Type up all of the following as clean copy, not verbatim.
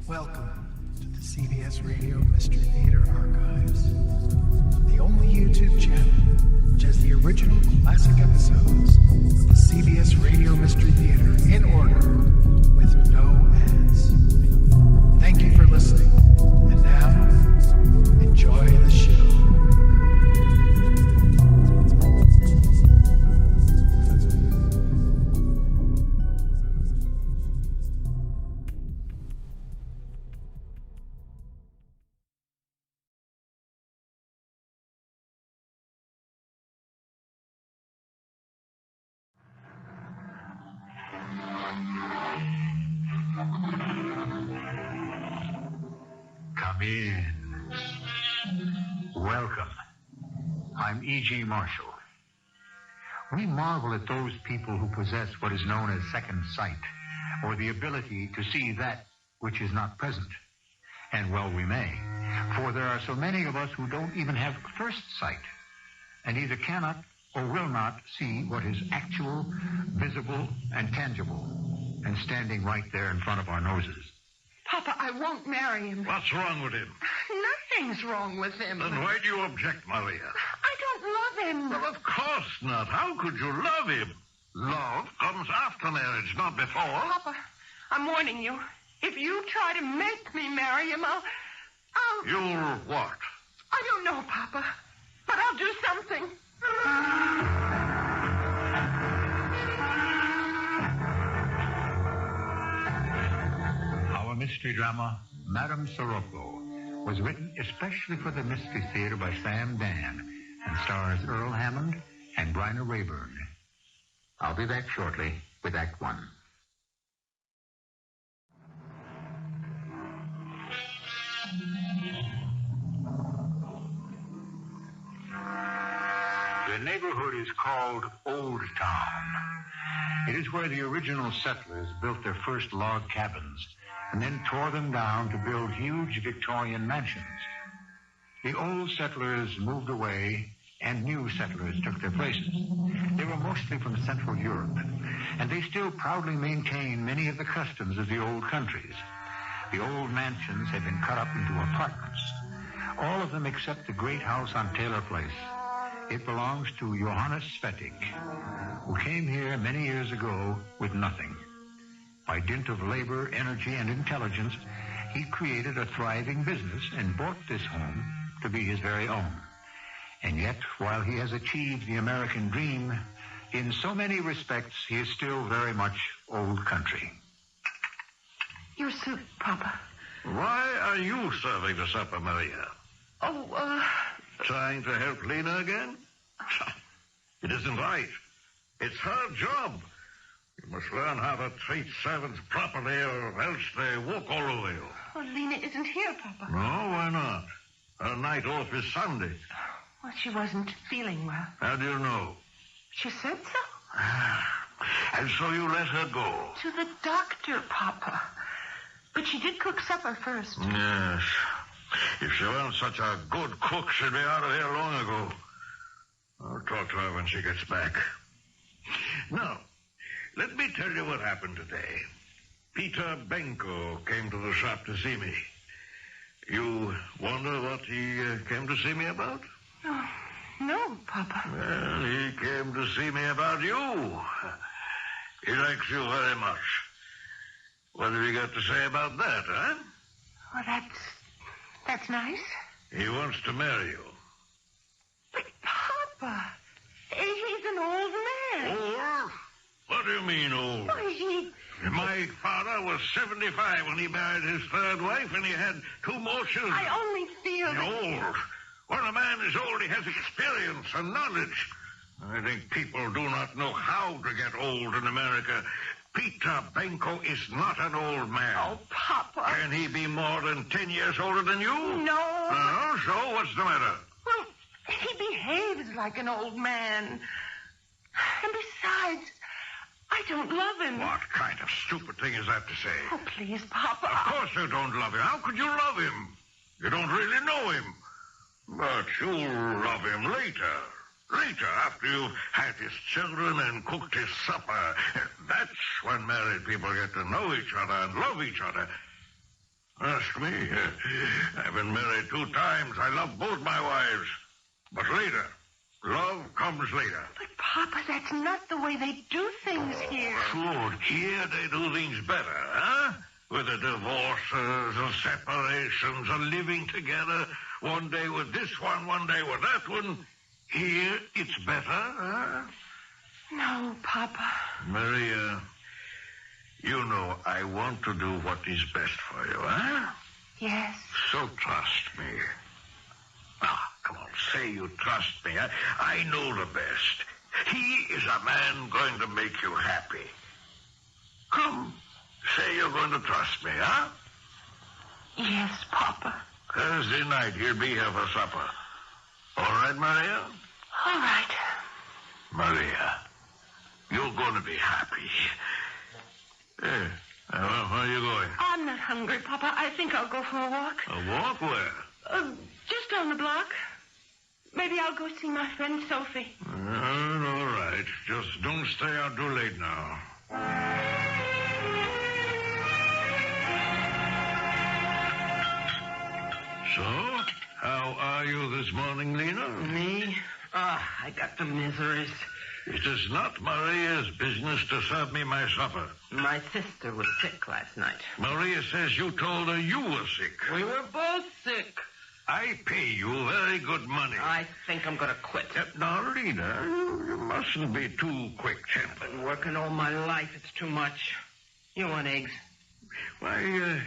Welcome to the CBS Radio Mystery Theater Archives, the only YouTube channel which has the original classic episodes of the CBS Radio Mystery Theater in order with no ads. Thank you for listening, and now, enjoy the show. Come in. Welcome. I'm E.G. Marshall. We marvel at those people who possess what is known as second sight, or the ability to see that which is not present. And well we may, for there are so many of us who don't even have first sight, and either cannot or will not see what is actual, visible, and tangible, and standing right there in front of our noses. Papa, I won't marry him. What's wrong with him? Nothing's wrong with him. Then why do you object, Maria? I don't love him. Well, of course not. How could you love him? Love comes after marriage, not before. Papa, I'm warning you. If you try to make me marry him, I'll... You'll what? I don't know, Papa. But I'll do something. Our mystery drama, Madame SIROCCO, was written especially for the Mystery Theater by Dann and stars Earl Hammond and Bryna Raeburn. I'll be back shortly with Act One. The neighborhood is called Old Town. It is where the original settlers built their first log cabins and then tore them down to build huge Victorian mansions. The old settlers moved away and new settlers took their places. They were mostly from Central Europe, and they still proudly maintain many of the customs of the old countries. The old mansions have been cut up into apartments, all of them except the great house on Taylor Place. It belongs to Johannes Svettig, who came here many years ago with nothing. By dint of labor, energy, and intelligence, he created a thriving business and bought this home to be his very own. And yet, while he has achieved the American dream, in so many respects, he is still very much old country. Your soup, Papa. Why are you serving the supper, Maria? Trying to help Lena again? It isn't right. It's her job. You must learn how to treat servants properly, or else they walk all over you. Oh, Lena isn't here, Papa. No, why not? Her night off is Sunday. Well, she wasn't feeling well. How do you know? She said so. And so you let her go? To the doctor, Papa. But she did cook supper first. Yes. If she weren't such a good cook, she'd be out of here long ago. I'll talk to her when she gets back. Now, let me tell you what happened today. Peter Benko came to the shop to see me. You wonder what he came to see me about? Oh, no, Papa. Well, he came to see me about you. He likes you very much. What have you got to say about that, huh? Well, that's nice. He wants to marry you. But, Papa, he's an old man. Old? What do you mean, old? Why, My father was 75 when he married his third wife, and he had 2 more children. I only feel Old. When a man is old, he has experience and knowledge. I think people do not know how to get old in America. Peter Benko is not an old man. Oh, Papa. Can he be more than 10 years older than you? No. So what's the matter? Well, he behaves like an old man. And besides, I don't love him. What kind of stupid thing is that to say? Oh, please, Papa. Of course you don't love him. How could you love him? You don't really know him. But you'll love him later. Later, after you've had his children and cooked his supper. That's when married people get to know each other and love each other. Ask me. I've been married 2 times. I love both my wives. But later. Love comes later. But, Papa, that's not the way they do things here. Sure, here they do things better, huh? With the divorces and separations and living together. One day with this one day with that one. Here it's better, huh? No, Papa. Maria, you know I want to do what is best for you, huh? Yes. So trust me. Ah, come on, say you trust me. I know the best. He is a man going to make you happy. Come, say you're going to trust me, huh? Yes, Papa. Thursday night, he'll be here for supper. All right, Maria? All right. Maria, you're going to be happy. Hey, where are you going? I'm not hungry, Papa. I think I'll go for a walk. A walk where? Just down the block. Maybe I'll go see my friend Sophie. All right. Just don't stay out too late now. So, how are you this morning, Lena? Me? I got the miseries. It is not Maria's business to serve me my supper. My sister was sick last night. Maria says you told her you were sick. We were both sick. I pay you very good money. I think I'm going to quit. Now, Lena, you mustn't be too quick-tempered. Been working all my life. It's too much. You want eggs? Why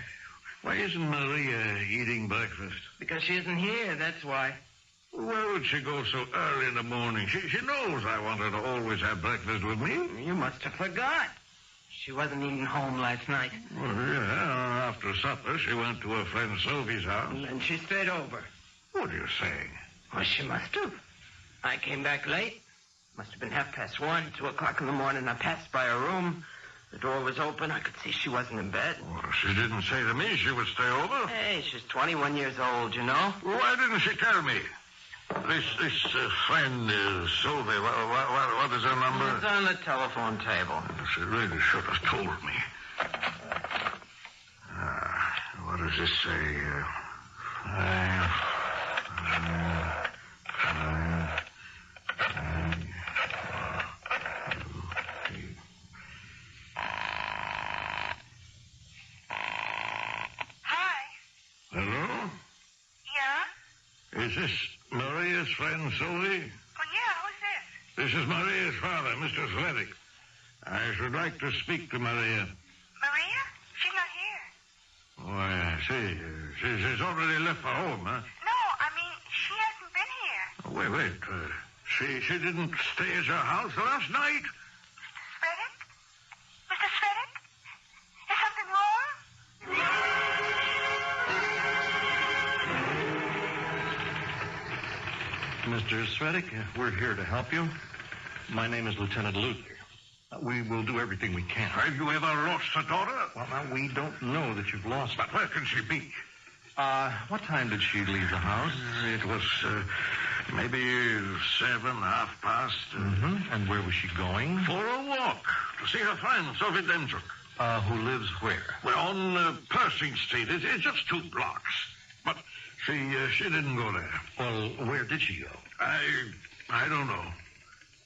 isn't Maria eating breakfast? Because she isn't here, that's why. Where would she go so early in the morning? She knows I want her to always have breakfast with me. You must have forgot. She wasn't even home last night. Well, yeah, after supper, she went to her friend Sophie's house. And then she stayed over. What are you saying? Well, she must have. I came back late. Must have been 1:30, 2 o'clock in the morning. I passed by her room. The door was open. I could see she wasn't in bed. Well, she didn't say to me she would stay over. Hey, she's 21 years old, you know. Why didn't she tell me? This friend is Sophie. What is her number? It's on the telephone table. She really should have told me. What does this say? Hi. Hello? Yeah? Is this Maria's friend, Sophie? Oh, yeah, who's this? This is Maria's father, Mr. Svedic. I should like to speak to Maria. Maria? She's not here. Oh, I see. She's already left for home, huh? No, I mean, she hasn't been here. Oh, wait. She didn't stay at your house last night? Mr. Svedic? Mr. Svedic? Is something wrong? Mr. Svedic, we're here to help you. My name is Lieutenant Luther. We will do everything we can. Have you ever lost a daughter? Well, now, we don't know that you've lost her. But where can she be? What time did she leave the house? It was maybe 7, past. Mm-hmm. And where was she going? For a walk. To see her friend, Sophie Demchuk. Who lives where? Well, on Pershing Street. It's just 2 blocks. But she didn't go there. Well, where did she go? I don't know.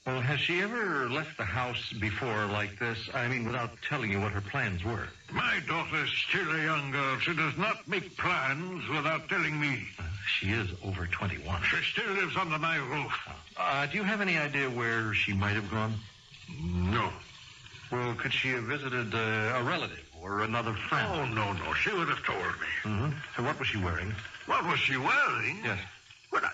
Well, has she ever left the house before like this? I mean, without telling you what her plans were. My daughter's still a young girl. She does not make plans without telling me. She is over 21. She still lives under my roof. Do you have any idea where she might have gone? No. Well, could she have visited a relative or another friend? Oh, no. She would have told me. Mm-hmm. So what was she wearing? What was she wearing? Yes. Well,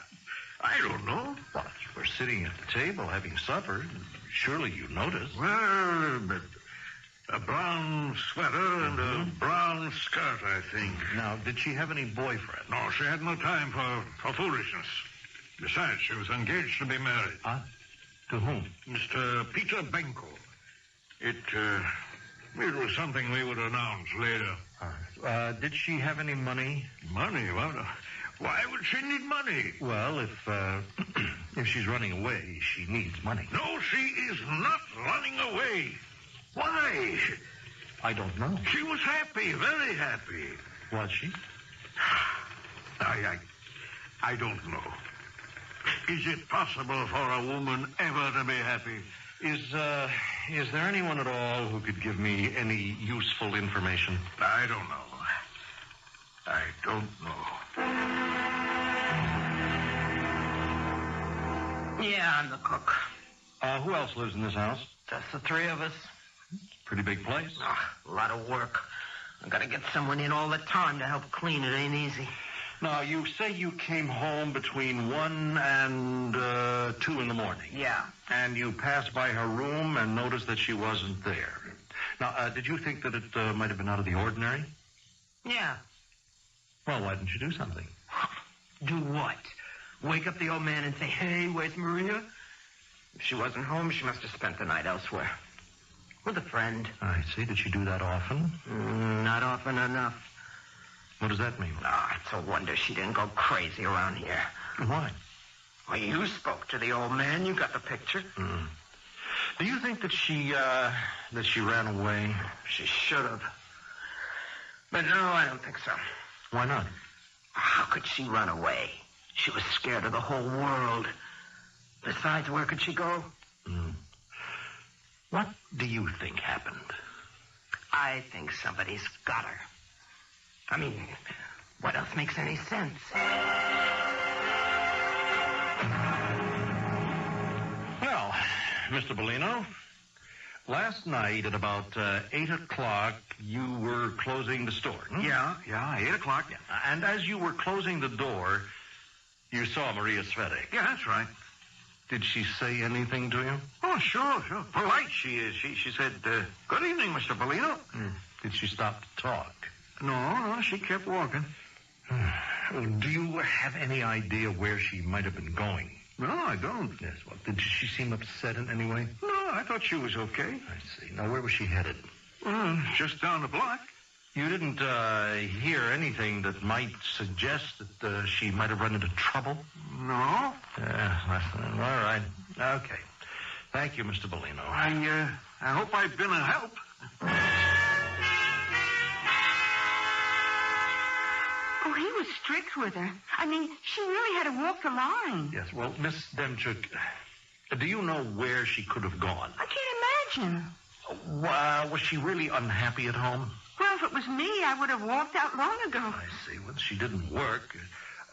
I don't know. Well, you were sitting at the table having supper. Surely you noticed. Well, a brown sweater and a brown skirt, I think. Now, did she have any boyfriend? No, she had no time for foolishness. Besides, she was engaged to be married. Huh? To whom? Mr. Peter Benko. It was something we would announce later. Did she have any money? Money? Well, why would she need money? Well, if she's running away, she needs money. No, she is not running away. Why? I don't know. She was happy, very happy. Was she? I don't know. Is it possible for a woman ever to be happy? Is there anyone at all who could give me any useful information? I don't know. I don't know. Yeah, I'm the cook. Who else lives in this house? Just the three of us. Pretty big place. A lot of work. I gotta get someone in all the time to help clean. It ain't easy. Now, you say you came home between 1 and 2 in the morning. Yeah. And you passed by her room and noticed that she wasn't there. Now, did you think that it might have been out of the ordinary? Yeah. Well, why didn't you do something? Do what? Wake up the old man and say, hey, where's Maria? If she wasn't home, she must have spent the night elsewhere. With a friend. I see. Did she do that often? Not often enough. What does that mean? It's a wonder she didn't go crazy around here. Why? Well, you spoke to the old man. You got the picture. Do you think that she ran away? She should have. But no, I don't think so. Why not? How could she run away? She was scared of the whole world. Besides, where could she go? What do you think happened? I think somebody's got her. I mean, what else makes any sense? Well, Mr. Bellino, last night at about 8 o'clock, you were closing the store. Yeah, 8 o'clock. Yeah. And as you were closing the door, you saw Maria Svetic. Yeah, that's right. Did she say anything to you? Oh, sure. Polite she is. She said, good evening, Mr. Bellino. Did she stop to talk? No, she kept walking. Do you have any idea where she might have been going? No, I don't. Yes, well, did she seem upset in any way? No, I thought she was okay. I see. Now, where was she headed? Just down the block. You didn't hear anything that might suggest that she might have run into trouble? No. All right. Okay. Thank you, Mr. Bellino. I hope I've been a help. Oh, he was strict with her. I mean, she really had to walk the line. Yes, well, Miss Demchuk, do you know where she could have gone? I can't imagine. Was she really unhappy at home? Well, if it was me, I would have walked out long ago. I see. Well, she didn't work.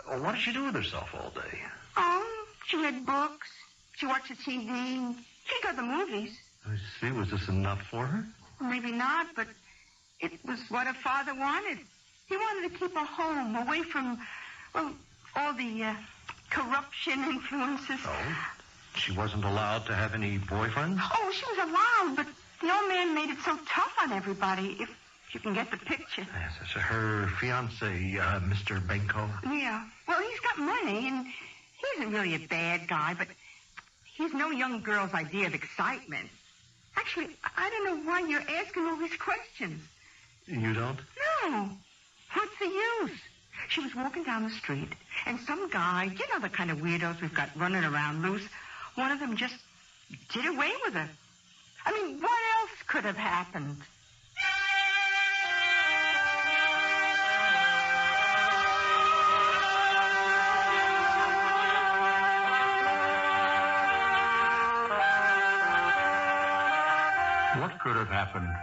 What did she do with herself all day? Oh, she read books. She watched the TV. She'd go to the movies. I see. Was this enough for her? Maybe not, but it was what her father wanted. He wanted to keep her home, away from, well, all the corruption influences. Oh? She wasn't allowed to have any boyfriends? Oh, she was allowed, but the old man made it so tough on everybody, if you can get the picture. Yes, that's her fiancé, Mr. Benko. Yeah. Well, he's got money, and he isn't really a bad guy, but he's no young girl's idea of excitement. Actually, I don't know why you're asking all these questions. You don't? No. What's the use? She was walking down the street, and some guy, you know the kind of weirdos we've got running around loose, one of them just did away with her. I mean, what else could have happened? What could have happened?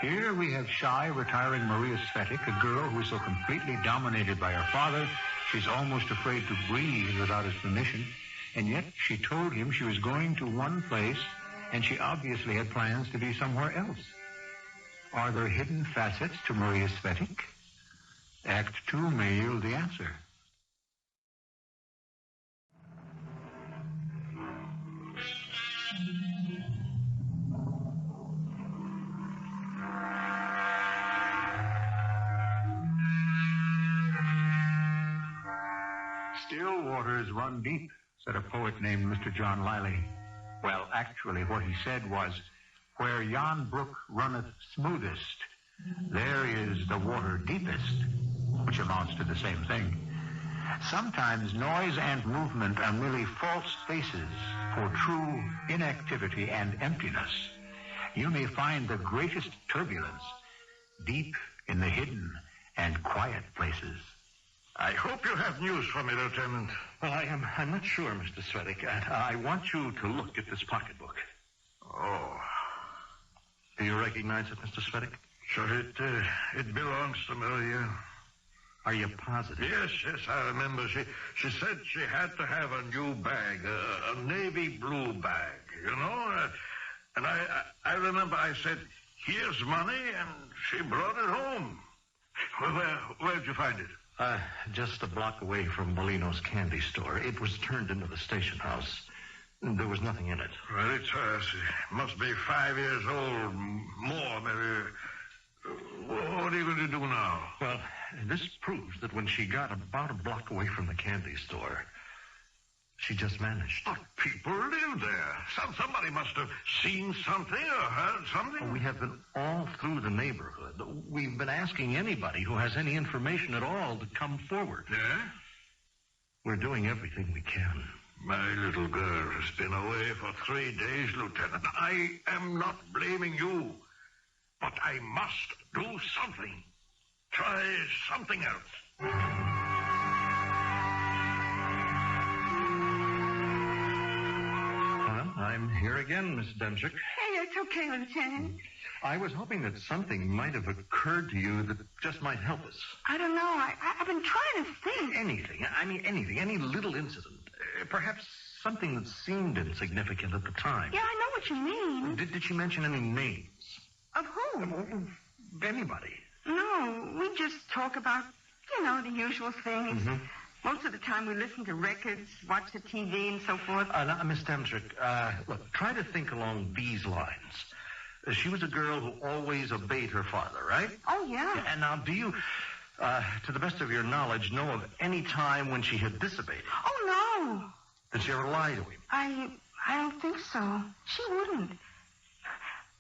Here we have shy, retiring Maria Svetic, a girl who is so completely dominated by her father, she's almost afraid to breathe without his permission. And yet she told him she was going to one place, and she obviously had plans to be somewhere else. Are there hidden facets to Maria Svetic? Act 2 may yield the answer. Still waters run deep, said a poet named Mr. John Liley. Well, actually, what he said was, where yon brook runneth smoothest, there is the water deepest, which amounts to the same thing. Sometimes noise and movement are merely false faces for true inactivity and emptiness. You may find the greatest turbulence deep in the hidden and quiet places. I hope you have news for me, Lieutenant. Well, I'm not sure, Mr. Svettik. I want you to look at this pocketbook. Oh. Do you recognize it, Mr. Svettik? Sure, it belongs to Maria. Are you positive? Yes, I remember. She said she had to have a new bag, a navy blue bag, you know? And I remember I said, here's money, and she brought it home. Where'd you find it? Just a block away from Molino's candy store. It was turned into the station house. There was nothing in it. Well, it's hers. It must be 5 years old, more, maybe. What are you going to do now? Well, this proves that when she got about a block away from the candy store, she just vanished. But people live there. Somebody must have seen something or heard something. We have been all through the neighborhood. We've been asking anybody who has any information at all to come forward. Yeah? We're doing everything we can. My little girl has been away for 3 days, Lieutenant. I am not blaming you, but I must do something. Try something else. I'm here again, Miss Demchik. Hey, it's okay, Lieutenant. I was hoping that something might have occurred to you that just might help us. I don't know. I've been trying to think. Anything. I mean, anything. Any little incident. Perhaps something that seemed insignificant at the time. Yeah, I know what you mean. Did she mention any names? Of who? Anybody. No, we just talk about, the usual things. Mm-hmm. Most of the time we listen to records, watch the TV, and so forth. Now, Miss Demchik, look, try to think along these lines. She was a girl who always obeyed her father, right? Oh, yeah. And now, do you, to the best of your knowledge, know of any time when she had disobeyed? Oh, no. Did she ever lie to him? I don't think so. She wouldn't.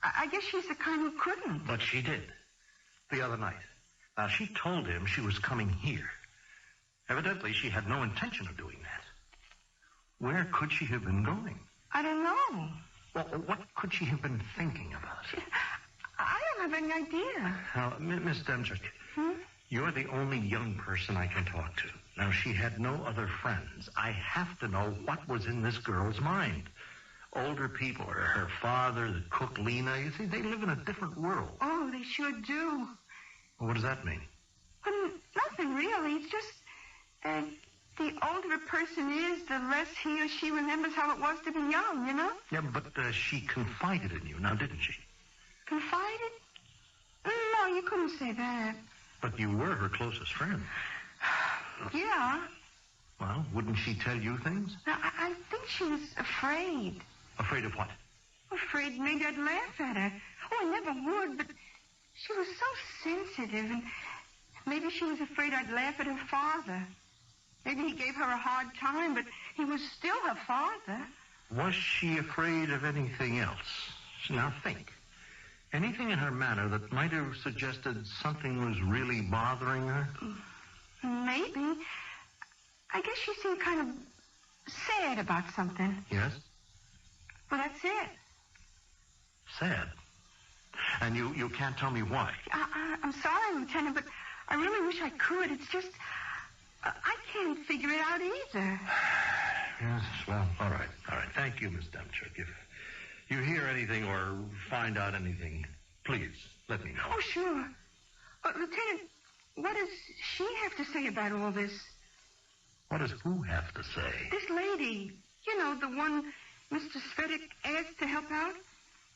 I guess she's the kind who couldn't. But she did. The other night. Now, she told him she was coming here. Evidently, she had no intention of doing that. Where could she have been going? I don't know. Well, what could she have been thinking about? I don't have any idea. Now, Miss Demchik, you're the only young person I can talk to. Now, she had no other friends. I have to know what was in this girl's mind. Older people, her father, the cook, Lena, you see, they live in a different world. Oh, they sure do. Well, what does that mean? Well, nothing really. It's just the older a person is, the less he or she remembers how it was to be young, Yeah, but she confided in you, now didn't she? Confided? No, you couldn't say that. But you were her closest friend. Yeah. Well, wouldn't she tell you things? Now, I think she was afraid. Afraid of what? Afraid maybe I'd laugh at her. Oh, I never would, but she was so sensitive, and maybe she was afraid I'd laugh at her father. Maybe he gave her a hard time, but he was still her father. Was she afraid of anything else? Now think. Anything in her manner that might have suggested something was really bothering her? Maybe. I guess she seemed kind of sad about something. Yes? Well, that's it. Sad. And you can't tell me why? I'm sorry, Lieutenant, but I really wish I could. It's just, I can't figure it out either. Yes, well, all right. Thank you, Miss Demchik. If you hear anything or find out anything, please let me know. Oh, sure. Lieutenant, what does she have to say about all this? What does who have to say? This lady, the one Mr. Svettik asked to help out.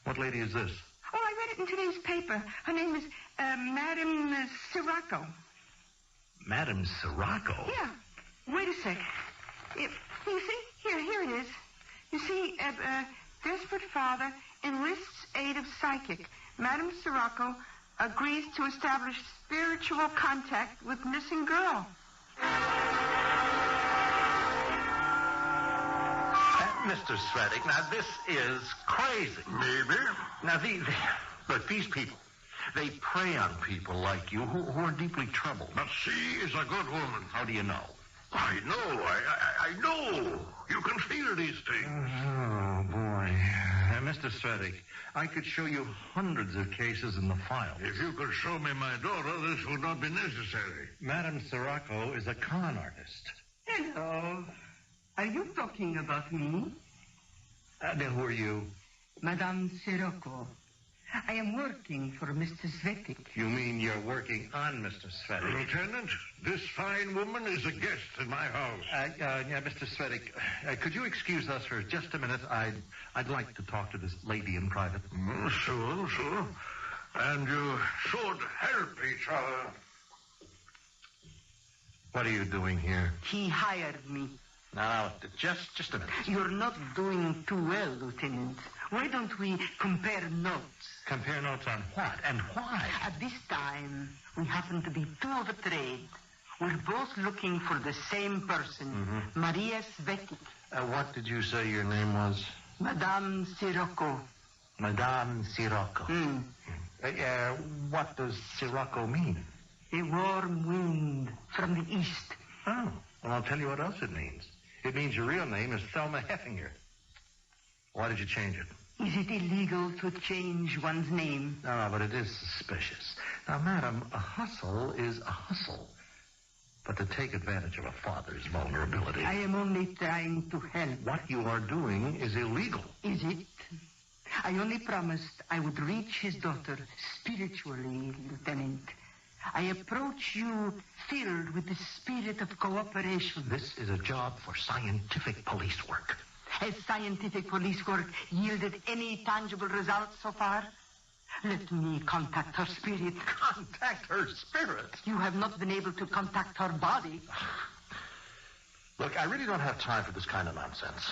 What lady is this? Oh, I read it in today's paper. Her name is Madame SIROCCO. Madame SIROCCO? Yeah. Wait a sec. You see? Here it is. You see, desperate father enlists aid of psychic. Madame SIROCCO agrees to establish spiritual contact with missing girl. Mr. Svettik, now this is crazy. Maybe. Now, look, these people, they prey on people like you who are deeply troubled. But she is a good woman. How do you know? I know. I know. You can feel these things. Oh, boy. Mr. Svetic, I could show you hundreds of cases in the file. If you could show me my daughter, this would not be necessary. Madame SIROCCO is a con artist. Hello. Are you talking about me? Then who are you? Madame SIROCCO. I am working for Mr. Svetic. You mean you're working on Mr. Svetic? Lieutenant, this fine woman is a guest in my house. Yeah, Mr. Svetic, could you excuse us for just a minute? I'd like to talk to this lady in private. Sure. And you should help each other. What are you doing here? He hired me. Now, just a minute. You're not doing too well, Lieutenant. Why don't we compare notes? Compare notes on what and why? At this time, we happen to be two of a trade. We're both looking for the same person, Maria Svetic. What did you say your name was? Madame SIROCCO. Madame SIROCCO. What does SIROCCO mean? A warm wind from the east. Oh, well, I'll tell you what else it means. It means your real name is Thelma Heffinger. Why did you change it? Is it illegal to change one's name? No, but it is suspicious. Now, madam, a hustle is a hustle. But to take advantage of a father's vulnerability... I am only trying to help. What you are doing is illegal. Is it? I only promised I would reach his daughter spiritually, Lieutenant. I approach you filled with the spirit of cooperation. This is a job for scientific police work. Has scientific police work yielded any tangible results so far? Let me contact her spirit. Contact her spirit? You have not been able to contact her body. Look, I really don't have time for this kind of nonsense.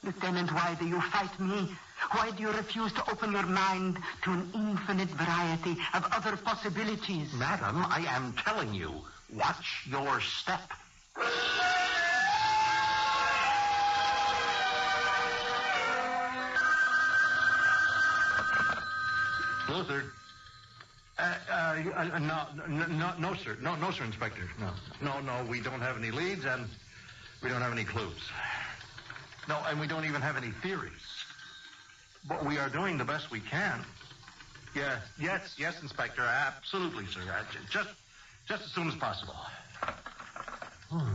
Lieutenant, why do you fight me? Why do you refuse to open your mind to an infinite variety of other possibilities? Madam, I am telling you, watch your step. Luther. No, sir. No, sir, Inspector. No, we don't have any leads, and we don't have any clues. No, and we don't even have any theories. But we are doing the best we can. Yes, Inspector. Absolutely, sir. Just as soon as possible.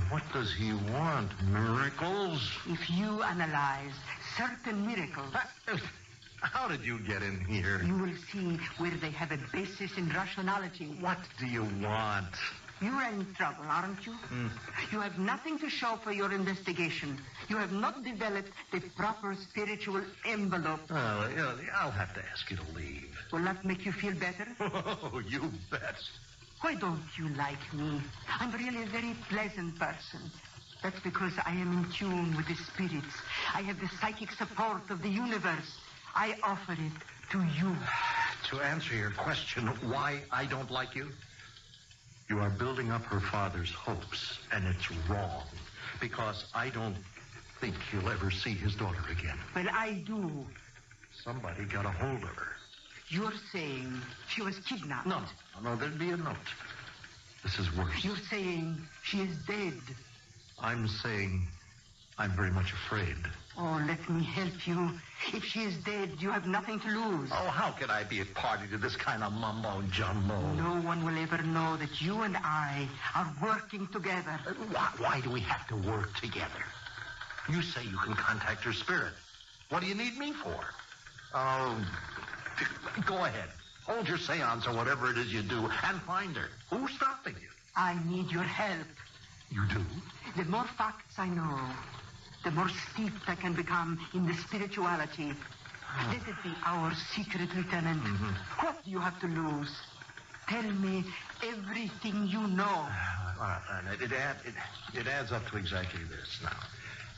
What does he want? Miracles? If you analyze certain miracles... How did you get in here? You will see where they have a basis in rationality. What do you want? You're in trouble, aren't you? You have nothing to show for your investigation. You have not developed the proper spiritual envelope. Oh, I'll have to ask you to leave. Will that make you feel better? Oh, you bet. Why don't you like me? I'm really a very pleasant person. That's because I am in tune with the spirits. I have the psychic support of the universe. I offer it to you. To answer your question, why I don't like you? You are building up her father's hopes, and it's wrong. Because I don't think he'll ever see his daughter again. Well, I do. Somebody got a hold of her. You're saying she was kidnapped? No, there'd be a note. This is worse. You're saying she is dead? I'm saying I'm very much afraid. Oh, let me help you. If she is dead, you have nothing to lose. Oh, how can I be a party to this kind of mumbo-jumbo? No one will ever know that you and I are working together. Why do we have to work together? You say you can contact her spirit. What do you need me for? Oh, go ahead. Hold your seance or whatever it is you do and find her. Who's stopping you? I need your help. You do? The more facts I know, the more steeped I can become in the spirituality. Let it be our secret, Lieutenant. What do you have to lose? Tell me everything you know. It adds up to exactly this now.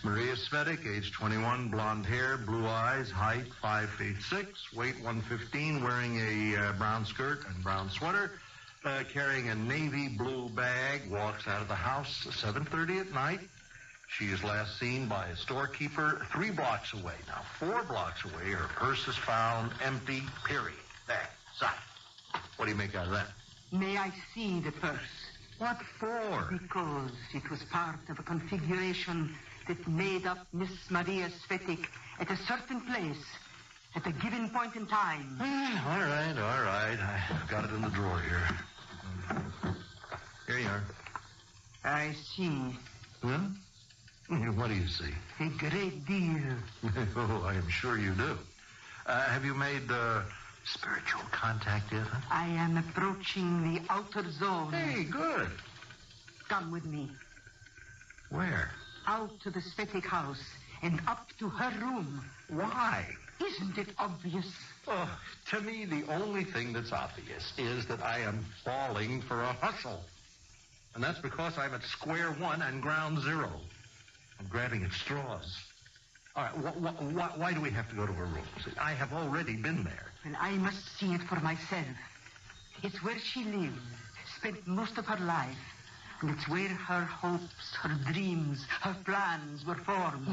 Maria Svetic, age 21, blonde hair, blue eyes, height 5 feet 6, weight 115, wearing a brown skirt and brown sweater, carrying a navy blue bag, walks out of the house at 7:30 at night. She is last seen by a storekeeper 3 blocks away. Now, 4 blocks away, her purse is found empty, period. There, stop. What do you make out of that? May I see the purse? What for? Because it was part of a configuration that made up Miss Maria Svetic at a certain place, at a given point in time. All right. I've got it in the drawer here. Here you are. I see. Huh? What do you see? A great deal. Oh, I am sure you do. Have you made spiritual contact yet? Huh? I am approaching the outer zone. Hey, good. Come with me. Where? Out to the Svetic house and up to her room. Why? Isn't it obvious? Oh, to me, the only thing that's obvious is that I am falling for a hustle. And that's because I'm at square one and ground zero. I'm grabbing at straws. All right, why do we have to go to her room? See, I have already been there. And I must see it for myself. It's where she lived, spent most of her life. And it's where her hopes, her dreams, her plans were formed.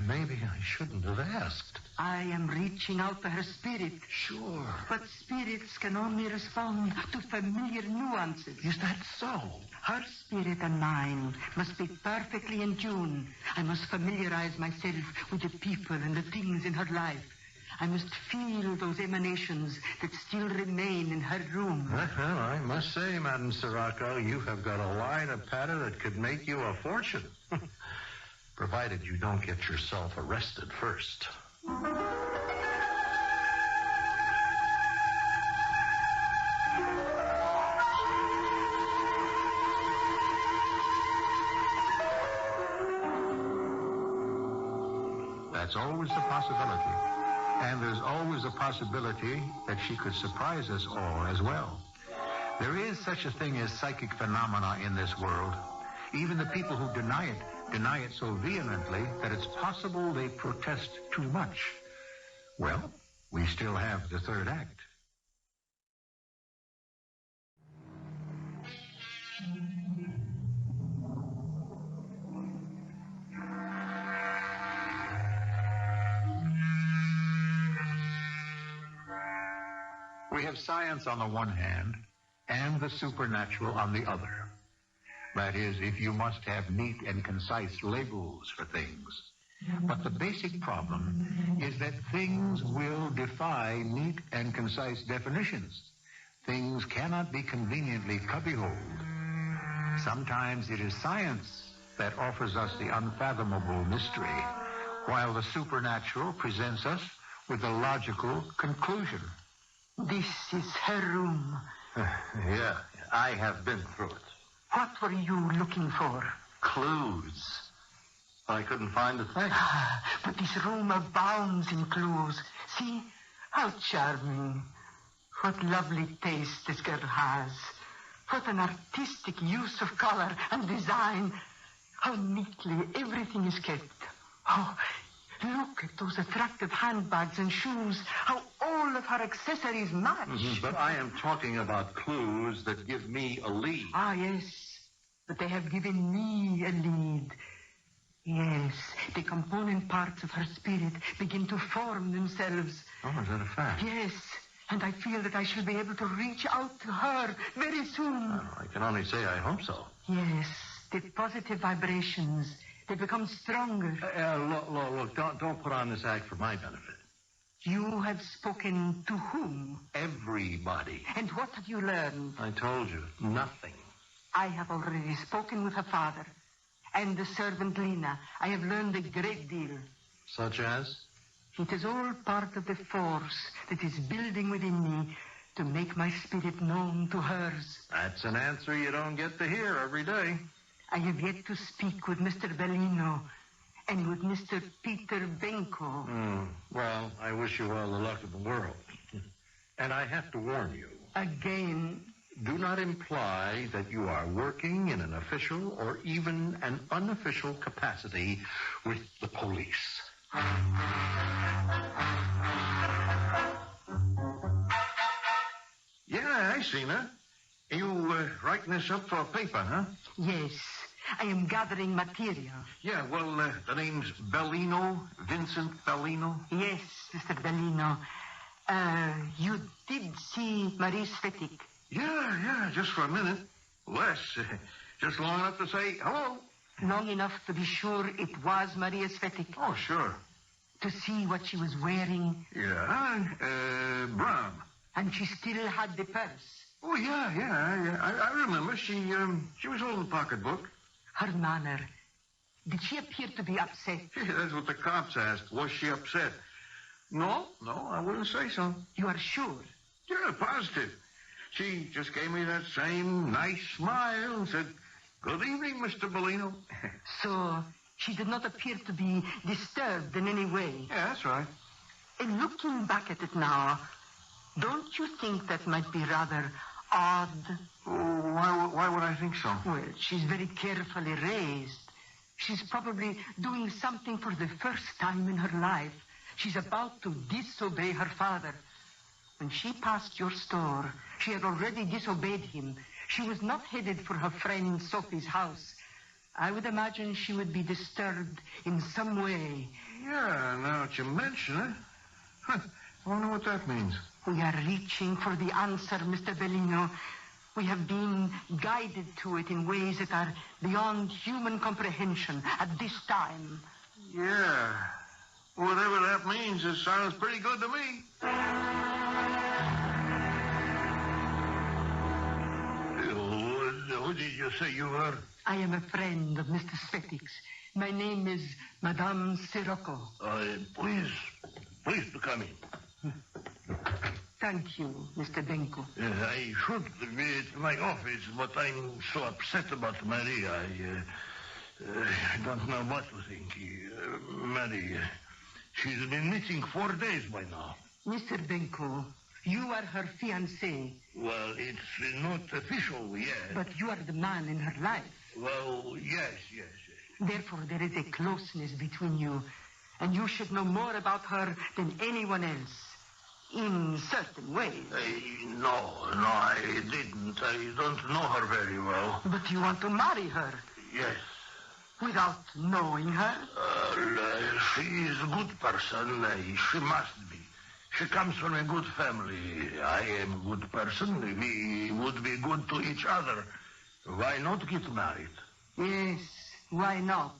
Maybe I shouldn't have asked. I am reaching out to her spirit. Sure. But spirits can only respond to familiar nuances. Is that so? Her spirit and mine must be perfectly in tune. I must familiarize myself with the people and the things in her life. I must feel those emanations that still remain in her room. Well, I must say, Madam SIROCCO, you have got a line of patter that could make you a fortune. Provided you don't get yourself arrested first. That's always a possibility. And there's always a possibility that she could surprise us all as well. There is such a thing as psychic phenomena in this world. Even the people who deny it so vehemently that it's possible they protest too much. Well, we still have the third act. We have science on the one hand and the supernatural on the other. That is, if you must have neat and concise labels for things. But the basic problem is that things will defy neat and concise definitions. Things cannot be conveniently cubbyholed. Sometimes it is science that offers us the unfathomable mystery, while the supernatural presents us with a logical conclusion. This is her room. Yeah, I have been through it. What were you looking for? Clues. I couldn't find a thing. But this room abounds in clues. See, how charming. What lovely taste this girl has. What an artistic use of color and design. How neatly everything is kept. Oh, look at those attractive handbags and shoes. How all of her accessories match. Mm-hmm, but I am talking about clues that give me a lead. Ah, yes. But they have given me a lead. Yes, the component parts of her spirit begin to form themselves. Oh, is that a fact? Yes, and I feel that I shall be able to reach out to her very soon. Well, I can only say I hope so. Yes, the positive vibrations, they become stronger. Look, don't put on this act for my benefit. You have spoken to whom? Everybody. And what have you learned? I told you, nothing. I have already spoken with her father. And the servant Lena. I have learned a great deal. Such as? It is all part of the force that is building within me to make my spirit known to hers. That's an answer you don't get to hear every day. I have yet to speak with Mr. Bellino and with Mr. Peter Benko. Well, I wish you all the luck in the world. And I have to warn you. Again? Do not imply that you are working in an official or even an unofficial capacity with the police. Yeah, I seen her. You writing this up for a paper, huh? Yes, I am gathering material. Yeah, well, the name's Bellino, Vincent Bellino. Yes, Mr. Bellino. You did see Marie Svetic. Yeah, just for a minute. Less. Just long enough to say hello. Long enough to be sure it was Maria Svetic. Oh, sure. To see what she was wearing. Yeah, brown. And she still had the purse. Oh, yeah. I remember. She was holding the pocketbook. Her manner. Did she appear to be upset? Yeah, that's what the cops asked. Was she upset? No, I wouldn't say so. You are sure? Yeah, positive. She just gave me that same nice smile and said, "Good evening, Mr. Bellino." So she did not appear to be disturbed in any way. Yeah, that's right. And looking back at it now, don't you think that might be rather odd? Oh, why would I think so? Well, she's very carefully raised. She's probably doing something for the first time in her life. She's about to disobey her father. When she passed your store, she had already disobeyed him. She was not headed for her friend Sophie's house. I would imagine she would be disturbed in some way. Yeah, now that you mention it. Huh, I wonder what that means. We are reaching for the answer, Mr. Bellino. We have been guided to it in ways that are beyond human comprehension at this time. Yeah. Whatever that means, it sounds pretty good to me. Who did you say you were? I am a friend of Mr. Svetic's. My name is Madame SIROCCO. Please to come in. Thank you, Mr. Benko. I should be at my office, but I'm so upset about Maria. I don't know what to think. Maria, she's been missing 4 days by now. Mr. Benko, you are her fiancé. Well, it's not official yet. But you are the man in her life. Well, yes. Therefore, there is a closeness between you. And you should know more about her than anyone else. In certain ways. No, I didn't. I don't know her very well. But you want to marry her? Yes. Without knowing her? She is a good person. She must be. She comes from a good family. I am a good person. We would be good to each other. Why not get married? Yes, why not?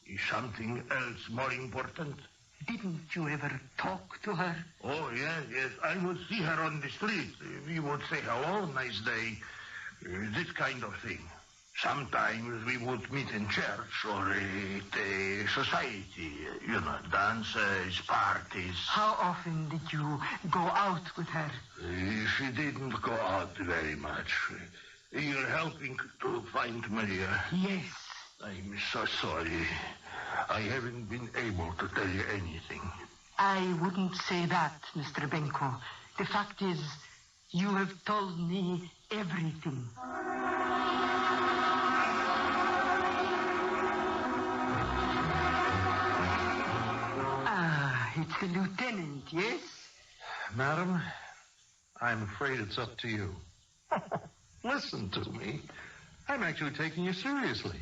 Is something else more important? Didn't you ever talk to her? Oh, yes. I would see her on the street. We would say hello, nice day. This kind of thing. Sometimes we would meet in church or at a society. Dances, parties. How often did you go out with her? She didn't go out very much. You're helping to find Maria. Yes. I'm so sorry. I haven't been able to tell you anything. I wouldn't say that, Mr. Benko. The fact is, you have told me everything. It's the lieutenant, yes? Madam, I'm afraid it's up to you. Listen to me. I'm actually taking you seriously.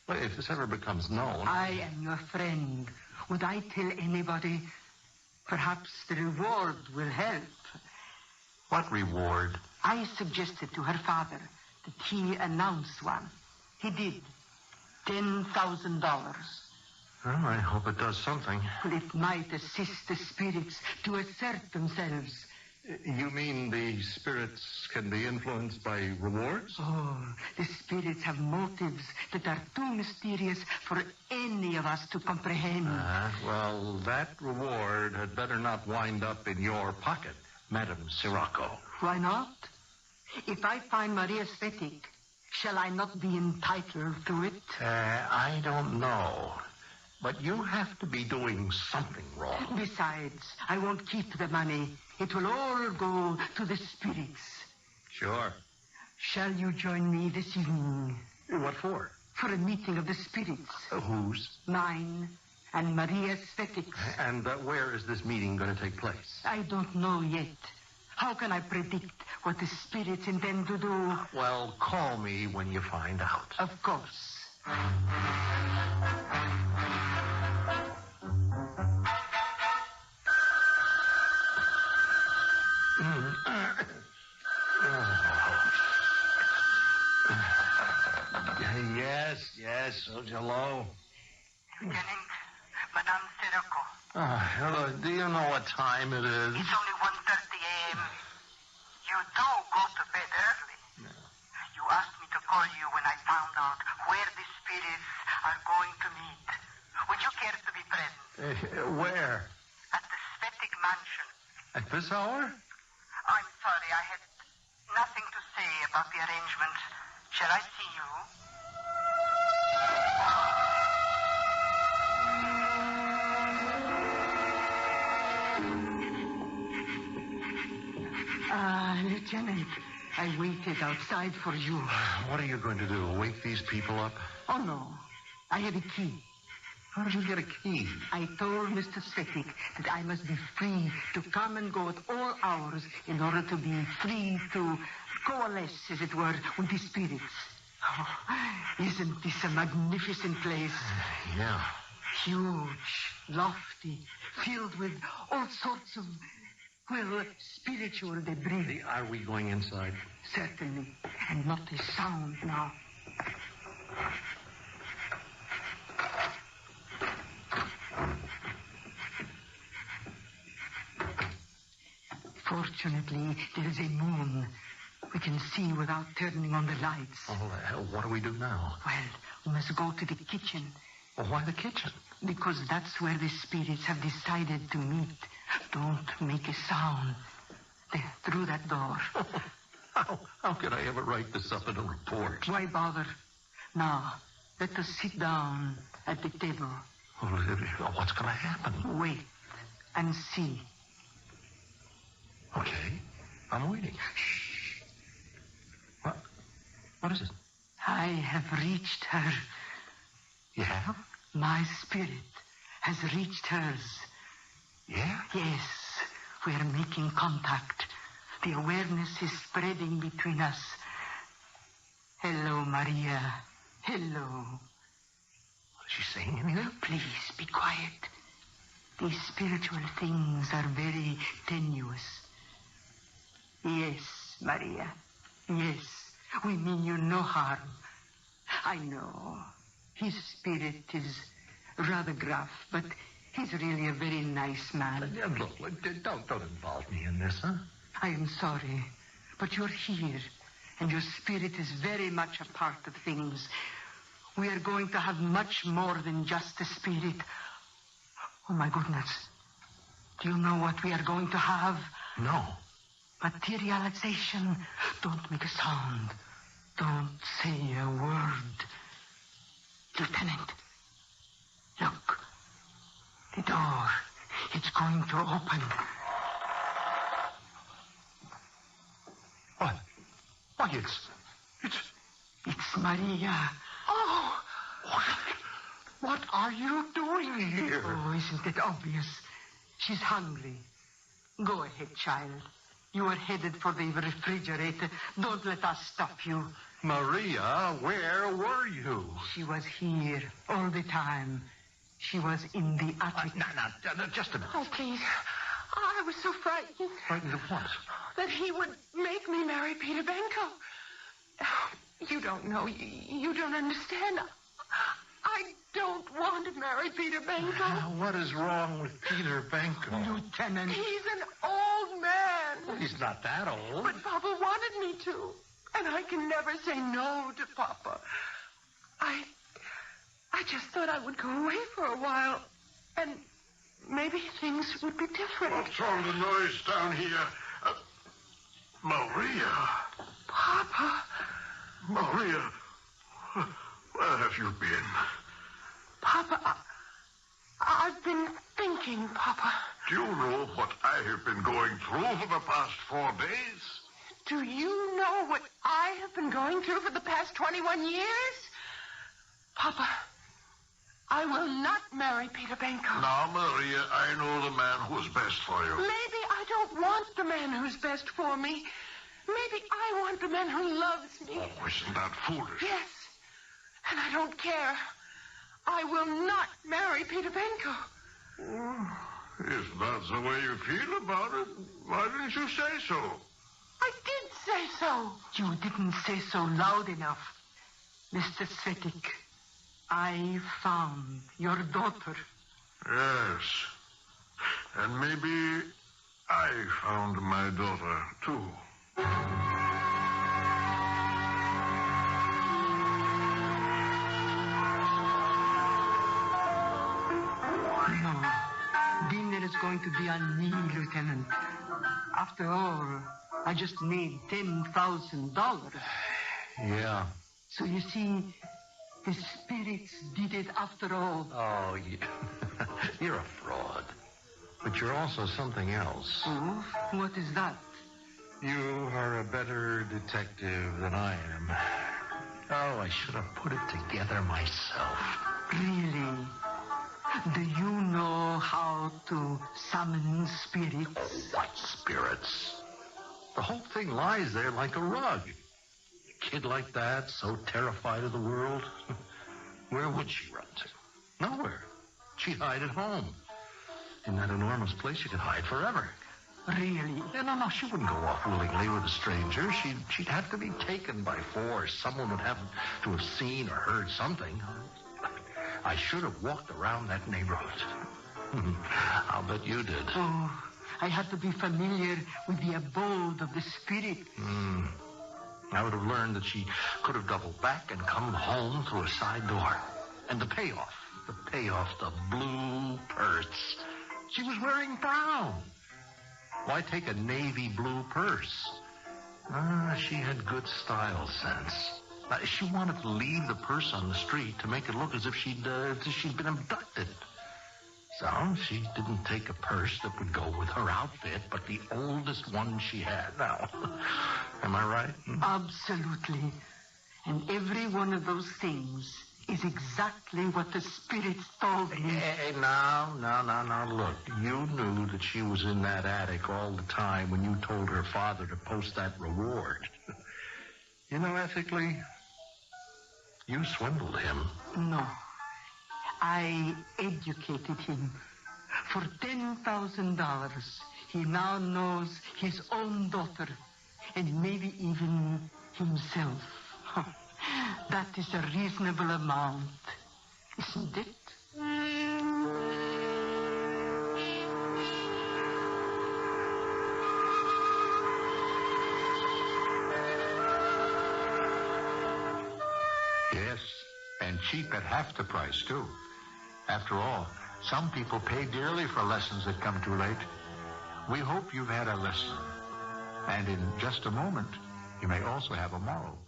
Well, if this ever becomes known... I am your friend. Would I tell anybody? Perhaps the reward will help. What reward? I suggested to her father that he announce one. He did. $10,000. Well, I hope it does something. Well, it might assist the spirits to assert themselves. You mean the spirits can be influenced by rewards? Oh, the spirits have motives that are too mysterious for any of us to comprehend. Well, that reward had better not wind up in your pocket, Madam SIROCCO. Why not? If I find Maria Svetic, shall I not be entitled to it? I don't know. But you have to be doing something wrong. Besides, I won't keep the money. It will all go to the spirits. Sure. Shall you join me this evening? What for? For a meeting of the spirits. Whose? Mine and Maria Svetic's. And where is this meeting going to take place? I don't know yet. How can I predict what the spirits intend to do? Well, call me when you find out. Of course. Yes. Hello. Lieutenant, Madame SIROCCO. Hello. Do you know what time it is? It's only 1:30 a.m. You do go to bed early. No. You asked me to call you when I found out where the spirits are going to meet. Would you care to be present? Where? At the Svetic Mansion. At this hour? I'm sorry, I had nothing to say about the arrangements. Shall I see you? Lieutenant, I waited outside for you. What are you going to do? Wake these people up? Oh, no. I have a key. How did you get a key? I told Mr. Svetic that I must be free to come and go at all hours in order to be free to coalesce, as it were, with the spirits. Oh, isn't this a magnificent place? Yeah. Huge, lofty, filled with all sorts of, well, spiritual debris. Are we going inside? Certainly, and not a sound now. Fortunately, there is a moon. We can see without turning on the lights. Oh, hell, what do we do now? Well, we must go to the kitchen. Well, why the kitchen? Because that's where the spirits have decided to meet. Don't make a sound. There, through that door. How could I ever write this up in a report? Why bother? Now, let us sit down at the table. Well, what's going to happen? Wait and see. Okay, I'm waiting. Shh. What is it? I have reached her. You have? My spirit has reached hers. Yeah? Yes, we are making contact. The awareness is spreading between us. Hello, Maria. Hello. Is she saying anything? Please be quiet. These spiritual things are very tenuous. Yes, Maria. Yes, we mean you no harm. I know. His spirit is rather gruff, but he's really a very nice man. Look, don't involve me in this, huh? I am sorry, but you're here, and your spirit is very much a part of things. We are going to have much more than just a spirit. Oh, my goodness. Do you know what we are going to have? No. Materialization. Don't make a sound. Don't say a word. Lieutenant, look. The door. It's going to open. What? Why, it's Maria. Oh! What are you doing here? Oh, isn't it obvious? She's hungry. Go ahead, child. You are headed for the refrigerator. Don't let us stop you. Maria, where were you? She was here all the time. She was in the attic. Now, just a minute. Oh, please. I was so frightened. Frightened of what? That he would make me marry Peter Benko. You don't know. You don't understand. I don't want to marry Peter Benko. What is wrong with Peter Benko? Lieutenant. He's an old man. He's not that old. But Papa wanted me to. And I can never say no to Papa. I just thought I would go away for a while. And maybe things would be different. What's all the noise down here? Maria. Papa. Maria. Where have you been? Papa, I've been thinking, Papa. Do you know what I have been going through for the past 4 days? Do you know what I have been going through for the past 21 years? Papa, I will not marry Peter Benko. Now, Maria, I know the man who's best for you. Maybe I don't want the man who's best for me. Maybe I want the man who loves me. Oh, isn't that foolish? Yes, and I don't care. I will not marry Peter Benko. If that's the way you feel about it, why didn't you say so? I did say so. You didn't say so loud enough. Mr. Svetic, I found your daughter. Yes. And maybe I found my daughter, too. No. Dinner is going to be on me, Lieutenant. After all, I just made $10,000. Yeah. So you see, the spirits did it after all. Oh, you're a fraud. But you're also something else. Oh, what is that? You are a better detective than I am. Oh, I should have put it together myself. Really? Do you know how to summon spirits? Oh, what spirits? The whole thing lies there like a rug. A kid like that, so terrified of the world, where would she run to? Nowhere. She'd hide at home. In that enormous place, you could hide forever. Really? Yeah, no, she wouldn't go off willingly with a stranger. She'd have to be taken by force. Someone would have to have seen or heard something. I should have walked around that neighborhood. I'll bet you did. Oh, I had to be familiar with the abode of the spirit. I would have learned that she could have doubled back and come home through a side door. And the payoff, the blue purse. She was wearing brown. Why take a navy blue purse? She had good style sense. She wanted to leave the purse on the street to make it look as if she'd been abducted. So she didn't take a purse that would go with her outfit, but the oldest one she had. Now, am I right? Absolutely. And every one of those things is exactly what the spirits told me. Hey, now, look. You knew that she was in that attic all the time when you told her father to post that reward. You know, ethically, you swindled him. No. I educated him. For $10,000, he now knows his own daughter, and maybe even himself. That is a reasonable amount, isn't it? Yes, and cheap at half the price, too. After all, some people pay dearly for lessons that come too late. We hope you've had a lesson. And in just a moment, you may also have a moral.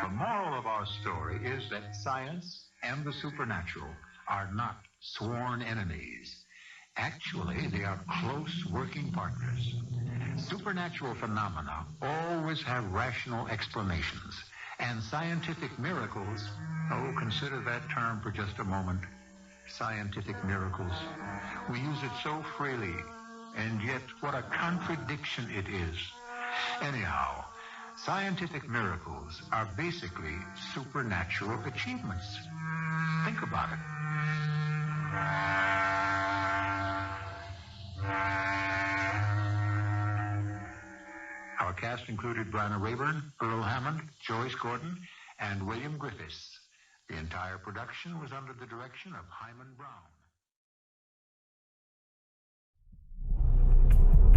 The moral of our story is that science and the supernatural are not sworn enemies. Actually, they are close working partners. Supernatural phenomena always have rational explanations, and scientific miracles, consider that term for just a moment. Scientific miracles. We use it so freely, and yet what a contradiction it is. Anyhow, scientific miracles are basically supernatural achievements. Think about it. Our cast included Bryna Raeburn, Earl Hammond, Joyce Gordon, and William Griffis. The entire production was under the direction of Hammond Brown.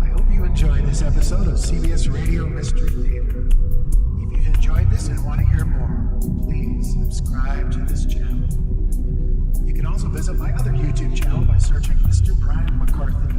I hope you enjoyed this episode of CBS Radio Mystery Theater. If you've enjoyed this and want to hear more, please subscribe to this channel. You can also visit my other YouTube channel by searching Mr. Brian McCarthy.